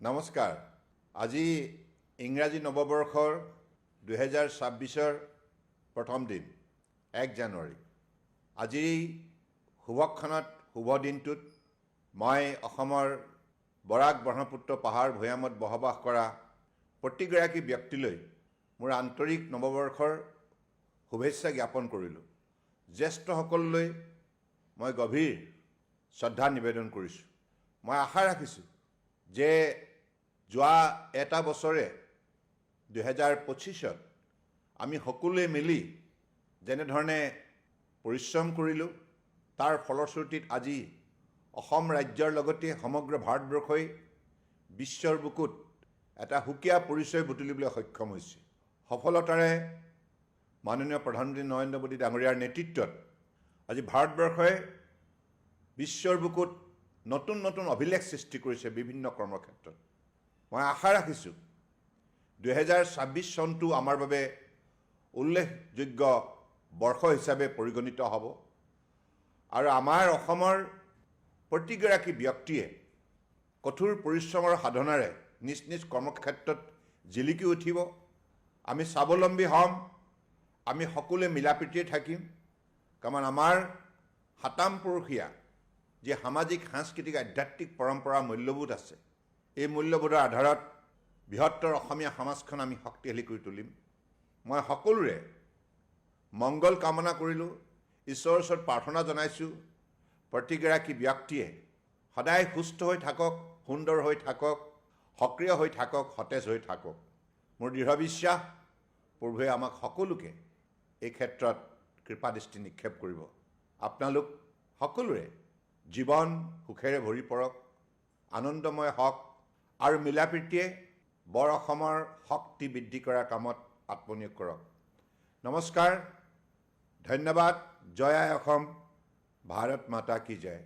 নমস্কাৰ। আজি ইংৰাজী নৱবৰ্ষৰ 2026-ৰ প্ৰথম দিন 1 জানুৱাৰী। আজিৰ এই শুভক্ষণত শুভ দিনটোত মই অসমৰ বৰাক ব্ৰহ্মপুত্ৰ পাহাৰ ভৈয়ামত বসবাস কৰা প্ৰতিগৰাকী ব্যক্তিলৈ মোৰ আন্তৰিক নৱবৰ্ষৰ শুভেচ্ছা জ্ঞাপন কৰিলোঁ। জ্যেষ্ঠসকললৈ মই গভীৰ শ্ৰদ্ধা নিবেদন কৰিছোঁ। মই আশা ৰাখিছোঁ যে যোৱা এটা বছৰে 2025ত আমি সকলোৱে মিলি যেনেধৰণে পৰিশ্ৰম কৰিলোঁ তাৰ ফলশ্ৰুতিত আজি অসম ৰাজ্যৰ লগতে সমগ্ৰ ভাৰতবৰ্ষই বিশ্বৰ বুকুত এটা সুকীয়া পৰিচয় বুটলিবলৈ সক্ষম হৈছে। সফলতাৰে মাননীয় প্ৰধানমন্ত্ৰী নৰেন্দ্ৰ মোদী ডাঙৰীয়াৰ নেতৃত্বত আজি ভাৰতবৰ্ষই বিশ্বৰ বুকুত নতুন নতুন অভিলেখ সৃষ্টি কৰিছে বিভিন্ন কৰ্মক্ষেত্ৰত। মই আশা ৰাখিছোঁ 2026 চনটো আমাৰ বাবে উল্লেখযোগ্য বৰ্ষ হিচাপে পৰিগণিত হ'ব আৰু আমাৰ অসমৰ প্ৰতিগৰাকী ব্যক্তিয়ে কঠোৰ পৰিশ্ৰমৰ সাধনাৰে নিজ নিজ কৰ্মক্ষেত্ৰত জিলিকি উঠিব। আমি স্বাৱলম্বী হ'ম, আমি সকলোৱে মিলাপ্ৰীতিৰে থাকিম। কাৰণ আমাৰ সাতামপুৰুষীয়া যি সামাজিক সাংস্কৃতিক আধ্যাত্মিক পৰম্পৰা মূল্যবোধ আছে, এই মূল্যবোধৰ আধাৰত বৃহত্তৰ অসমীয়া সমাজখন আমি শক্তিশালী কৰি তুলিম। মই সকলোৰে মংগল কামনা কৰিলোঁ, ঈশ্বৰৰ ওচৰত প্ৰাৰ্থনা জনাইছোঁ প্ৰতিগৰাকী ব্যক্তিয়ে সদায় সুস্থ হৈ থাকক, সুন্দৰ হৈ থাকক, সক্ৰিয় হৈ থাকক, সতেজ হৈ থাকক। মোৰ দৃঢ় বিশ্বাস প্ৰভুৱে আমাক সকলোকে এই ক্ষেত্ৰত কৃপাদৃষ্টি নিক্ষেপ কৰিব। আপোনালোক সকলোৰে জীৱন সুখেৰে ভৰি পৰক, আনন্দময় হওক আৰু মিলাপ্ৰীতিয়ে বৰ অসমৰ শক্তি বৃদ্ধি কৰাৰ কামত আত্মনিয়োগ কৰক। নমস্কাৰ, ধন্যবাদ। জয় আই অসম, ভাৰত মাতা কি জয়।